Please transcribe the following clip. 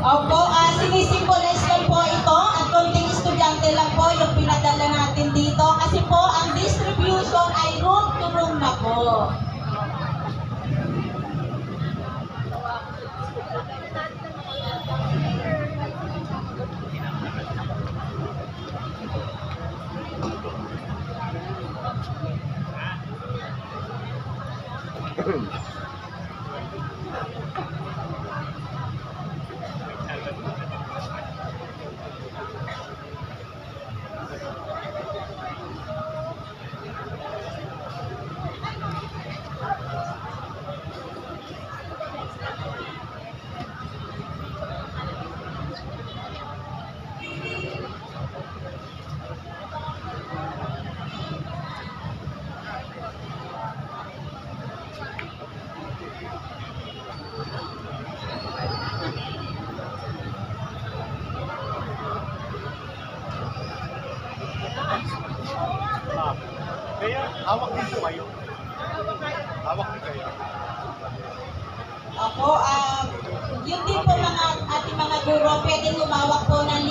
Opo, sinisimbolize lang po ito at konting estudyante lang po yung pinadala natin dito kasi po ang distribution ay room to room na po. Kaya, hawak din po kayo. Hawak din kayo. Ako, yun din po mga ating mga guro, pwedeng humawak po ng